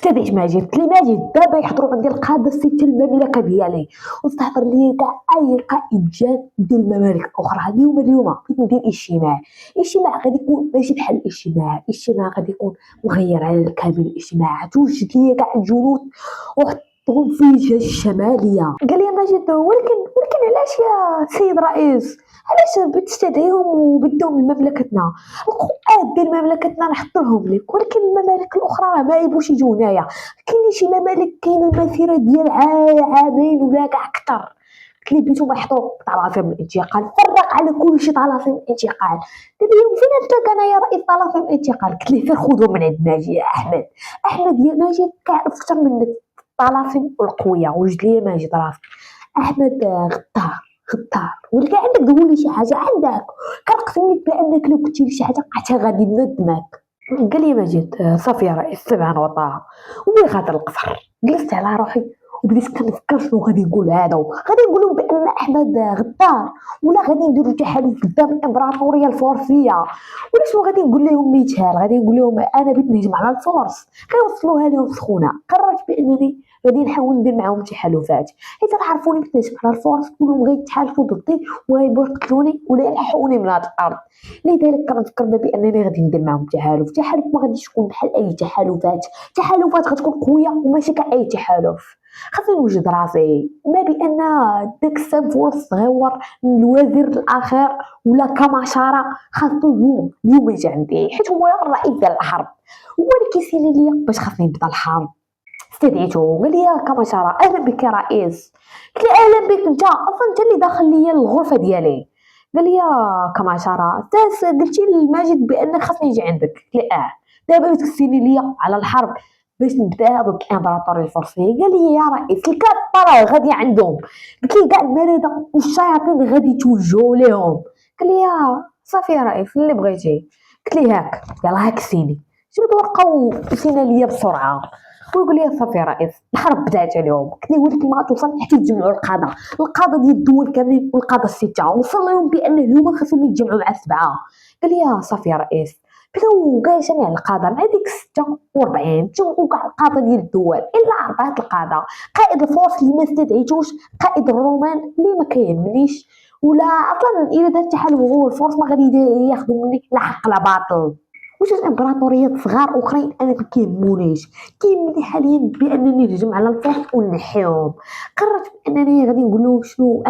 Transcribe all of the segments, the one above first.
استدعيت ماجد، قلت لي ماجد دابا يحضروا عندي القاده السته المملكه ديالي، واستحضر لي كاع اي قائد جاد ديال الممالك الاخرى. اليوم بغيت ندير اجتماع غادي يكون ماشي بحال الاجتماع غادي يكون مغير على كامل الاجتماعات. توجد لي كاع الجنود وحطهم في الجهه الشماليه. قال لي ماجد ولكن علاش يا سيد رئيس، علاش بتستدعيهم وبدهم لمملكتنا؟ القوات ديال مملكتنا نحضر لهم لك، ولكن الممالك الاخرى راه ما يبغوش يجيو هنايا. كاين شي ممالك كاين المسيره ديال عامين ولا كاع اكثر. قلت لي بغيتو ما يحضروا طلاسم الانتقال، فرق على كل شيء طلاسم الانتقال. قال لي فين انت كان يا رئيس طلاسم الانتقال؟ قلت ليه فين خذهم من عند ماجد يا احمد يا ماجد كيعرف اكثر منك الطلاسم القويه. وجد لي ماجد راسك احمد غدار ولكن عندك تقول لي شي حاجه عندك. كنقسم لك بانك لو قلتي لي شي حاجه عاد غادي ندمك. قال لي ماجد صافي يا رئيس سمعا وطاعه. وملي غادر القصر جلست على روحي وبديت كنفكر شنو غادي نقول هذا. غادي نقول لهم بان احمد غدار، ولا غادي نديرو تحالف قدام الامبراطوريه الفرنسيه، ولا شنو غادي نقول لهم مثال؟ غادي نقول لهم انا بغيت نهجم على الفرس. كيوصلوها لهم سخونه. قررت بانني غادي نحاول ندير معاهم تحالفات، حيت عرفوني كنت نهجم على الفرس كلهم غيتحالفوا ضدي وغيبغيو يقتلوني ولا يلحقوني من هاد الارض. لذلك كنفكر بانني غادي ندير معاهم تحالف ما غاديش تكون بحال اي تحالفات غتكون قويه وماشي كاع اي تحالف. خاصني نوجد راسي ما بان داك السنفور الصغيور من الوزير الاخر ولا كماشاره خاصو اليوم يجي عندي، حيت هو الرئيس ديال الحرب، هو اللي كيسيني ليا باش خاصني نبدا الحرب. استدعيته قال لي يا كماشاره اهلا بك يا رئيس. قلت له اهلا بك انت، اصلا انت اللي داخل ليا الغرفه ديالي. قال لي يا كماشاره قلتي لماجد بانك خاصني نجي عندك. قلت له دابا تكسيني ليا على الحرب باش نبدا ضد الامبراطوريه الفرنسيه. قال لي يا رئيس الكابه راه غادي عندهم. قلت لي كاع المريضه والشياطين غادي توجهوا لهم. قال لي صافي يا رئيس اللي بغيتي. قلت لي هاك يلاه كسيني. جبت ورقه وكسينا ليا بسرعه ويقول لي صافي يا رئيس الحرب بدات عليهم. قلت لي ولكن ما توصل حتى يتجمعوا القاده ديال الدول كاملين والقاده السته، وصل لهم بان اليوم خاصهم يتجمعوا مع السبعه. قال لي صافي يا رئيس. بداو كاع جميع القاده مع ديك 46 تجمعوا كاع القاده ديال الدول الا 4 القاده. قائد الفرس اللي ما استدعيتوش، قائد الرومان اللي ما كيهمنيش، ولا اصلا الا دار التحالف هو الفرس ما غادي ياخذوا مني لا حق لا باطل. وجات امبراطوريات صغار اخرين انا ما كيهمونيش. كيهمني حاليا بانني نهجم على الفرس ونحيهم. قررت بانني غادي نقول لهم شنو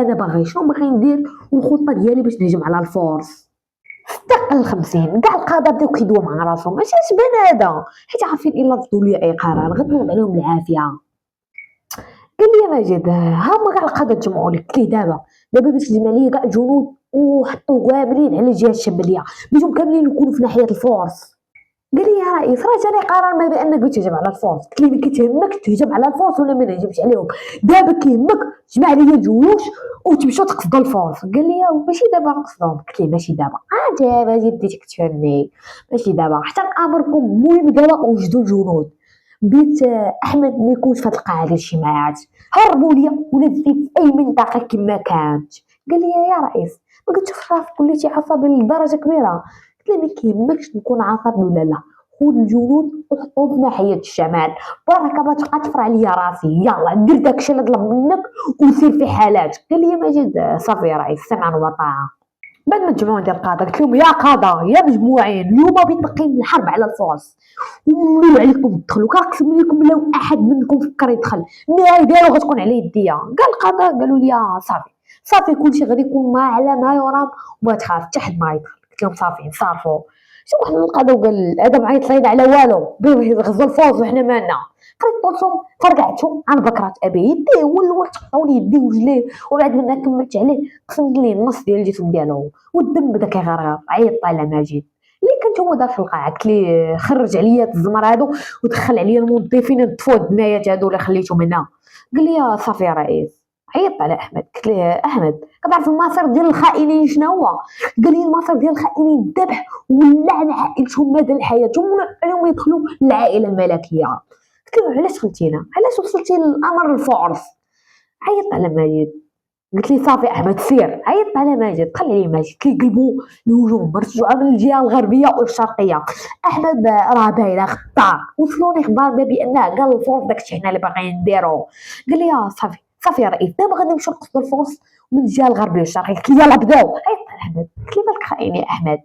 باغي ندير والخطه ديالي باش نهجم على الفرس. دق 50 كاع القاده بداو كيدويو مع راسهم ماشي بان هذا، حيت عارفين الا رفضوا لي اي قرار غتنوض عليهم العافيه. قال لي يا ماجد هما كاع القاده تجمعوا لك. قلت ليه دابا باش تجمع لي كاع الجنود وحطوا كاملين على الجهه الشماليه بيجوا كاملين يكونوا في ناحيه الفرس. قال لي يا رئيس راه جاني قرار ما بانك تهجم على الفرس. قلت ليه ما كيتهمك تهجم على الفرس ولا ما نهجمش عليهم؟ دابا كيهمك تجمع لي الجيوش وتمشيو تقصدوا الفرس. قال لي ماشي دابا نقصدهم. قلت ليه ماشي دابا دابا جديتك تفهمني ماشي دابا حتى نامركم المهم دابا وجدوا الجنود. بيت احمد ما يكونش في هاد القاعه ديال الاجتماعات، هربوا ليا ولا تزيد في اي منطقه كما كانت. قال لي يا رئيس ما كتشوفش راسك وليتي عصبي لدرجه كبيره؟ قلت له ما كيهمكش نكون عصبي ولا لا، خذ الجنود وحطهم في ناحيه الشمال بركه ما تبقى تفرع عليا راسي. يلا دير داكشي اللي طلب منك وسير في حالات. قال لي يا ماجد صافي يا رئيس سمعا وطاعه. بعد ما تجمعوا ديال القاده قلت لهم يا قاده يا مجموعين اليوم بيتقيم الحرب على الفرس ومنوا عليكم تدخلوا. كنقسم لكم لو احد منكم فكر يدخل النهايه ديالو غتكون عليه يديا. كاع القاده قالوا لي صافي كلشي غادي يكون ما على ما يرام وما تخاف حتى حد ما يدخل. قلت لهم صافي نصرفوا. شي واحد من القاده وقال هذا معيط لينا على والو بغى يغزو الفوز وحنا مالنا. قريت طولتهم فرقعتهم عن بكرة ابي يديه هو الاول تقطعوا لي يديه ورجليه وبعد منها كملت عليه قسمت ليه النص ديال الجسم ديالو والدم بدا كيغرغر. عيطت على ماجد اللي كنت هو داخل القاعه. قلت ليه خرج عليا الزمر هادو ودخل عليا الموظفين نطفوا الدمايات هادو اللي خليتهم هنا. قال لي صافي يا رئيس. عيطت على احمد قلت ليه احمد كتعرف المصير ديال الخائنين شنو هو؟ قال لي المصير ديال الخائنين الذبح واللعن عائلتهم مدى الحياه ومنعهم يدخلوا للعائله الملكيه. قلت له علاش خلتينا؟ علاش وصلتي للامر الفرس؟ عيطت على ماجد قلت لي صافي احمد سير. عيطت على ماجد، قال لي ماجد كيقلبوا الهجوم مرتجعه من الجهه الغربيه والشرقيه. احمد راه باينه غدار. وصلوني اخبار بان قال الفرس داكشي حنا اللي باغيين نديروه. قال لي صافي صافي يا رئيس، دابا غادي نمشيو نقصدوا الفرس من الجهه الغربيه والشرقيه. قلت له يلاه بداو. عيطت على احمد قلت له مالك خاين يا احمد؟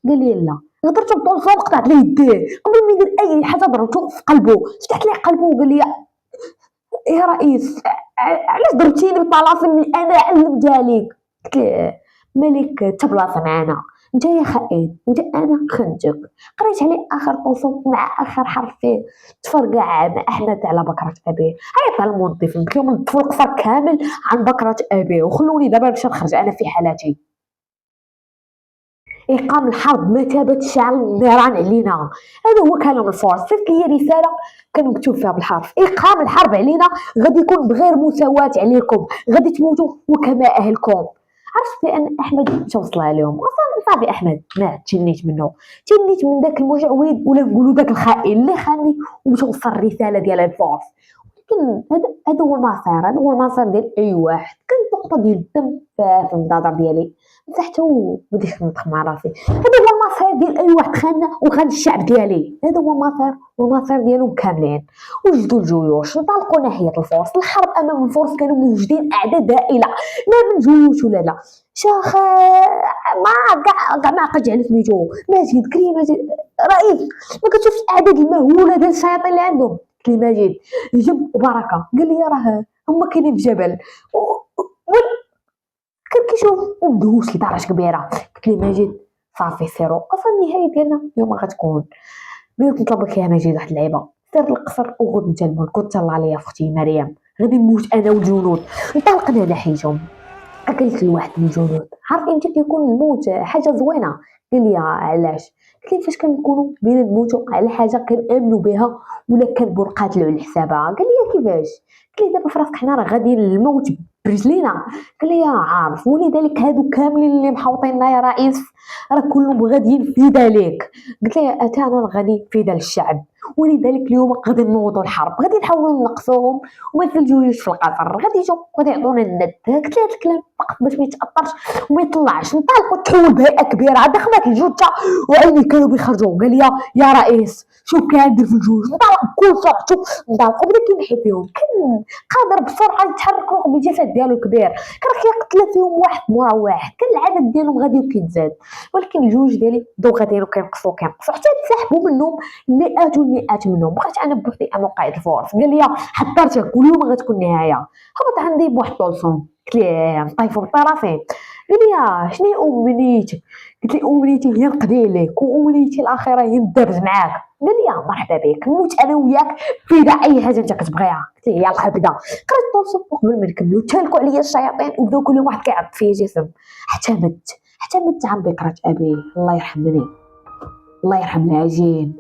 قال لي لا، هضرته بطونسون قطعت ليه يديه قبل ما يدير اي حاجه، ضربته في قلبه، فتحت ليه قلبه وقال لي يا رئيس علاش ضربتيني بالطلاسم اللي انا علمتها ليك؟ قلت له مالك تبلاصه معانا، انت يا خائن، انت انا خنتك. قريت عليه اخر طوسو مع اخر حرف فيه تفرقع مع احمد على بكره ابيه. عيط على الموظف قلت لهم نطفوا القصر كامل عن بكره ابيه وخلوني دابا باش نخرج انا في حالتي. إقام الحرب مثابة شعل النيران علينا. هذا هو كلام الفرس. صيفط لي رسالة كان مكتوب فيها بالحرف إقام الحرب علينا غادي يكون بغير مساواة عليكم، غادي تموتوا وكما أهلكم. عرفت بأن أحمد مشى وصلها لهم. أصلا صافي أحمد ما تشنيت منه، تشنيت من ذاك المجعويد ولا نقولوا ذاك الخائن اللي خاني ومشى وصل الرسالة ديال الفرس. لكن هذا هو المسار، هذا هو المسار ديال أي واحد. كانت نقطة ديال الدم في النظر ديالي مسحتو بديت نطخ مع راسي. هذا هو المسار ديال اي واحد خان وخان الشعب ديالي، هذا هو المسار والمسار ديالهم كاملين. وجدوا الجيوش انطلقوا ناحيه الفرس. الحرب امام الفرس كانوا موجودين اعداد هائله، لا من جيوش ولا لا شاخ ما كاع ما عقلتش على سميتو ماجد. كريم ماجد رئيس ما كتشوفش الاعداد المهوله ديال الشياطين اللي عندهم؟ قلت لي ماجد جنب وبركه. قال لي راه هما كاينين في جبل كان كيشوف ومدهوش لدرجه كبيره. قلت لي ماجد صافي سيرو، اصلا النهايه ديالنا اليوم غتكون. بغيت نطلب لك يا ماجد واحد اللعيبه، سير للقصر وغد انت الملك وتهلا عليا اختي مريم، غادي نموت انا والجنود. انطلقنا ناحيتهم. قالت لي واحد من الجنود عارف امتى كيكون الموت حاجه زوينه؟ قال لي علاش؟ قلت لي فاش كنكونوا بين نموتوا على حاجه كنامنوا بها ولا كنبغوا نقاتلوا على حسابها. قال لي كيفاش؟ قلت لي دابا في راسك حنا راه غاديين للموت برجلينا. قال لي عارف، ولذلك هادو كاملين اللي محوطيننا يا رئيس راه كلهم غاديين فدا ليك. قلت لي انا راه غادي فدا للشعب، ولذلك اليوم غادي نوضوا الحرب، غادي نحاولوا نقصوهم وما تلجوش في القصر، غادي يجوا غادي يعطونا الند. قلت له هذا الكلام فقط باش ما يتاثرش وما يطلعش. نطلقوا تحول بهيئه كبيره ضخمه الجثه وعيني كانوا بيخرجوا. قال لي يا رئيس شوف كندير في الجوج. نطلق بكل سرعه، نطلقوا بدا كيمحي فيهم، كان قادر بسرعه يتحرك رغم الجسد ديالو كبير، كان كيقتل فيهم واحد مورا واحد، كان العدد ديالهم غادي وكيتزاد. ولكن الجوج ديالي بداو غاديين وكينقصوا حتى تسحبوا منهم المئات والمئات منهم. بقيت انا بوحدي انا وقائد الفرس. قال لي حضرتك واليوم غتكون النهايه. هبط عندي بواحد طولسون قلت ليه نطيفوا بالطرفين. قال لي شنو هي امنيتك؟ قلت لي امنيتي هي نقضي عليك وامنيتي الاخيره هي ندابز معاك. قال لي مرحبا بك، نموت انا وياك في اي حاجه انت كتبغيها. قلت له يلاه بدا. قريت طولسون قبل ما نكملوا تهلكوا عليا الشياطين وبداو كل واحد كيعض فيا جسم حتى مت عن ذكرى ابي الله يرحمني الله يرحم العجين.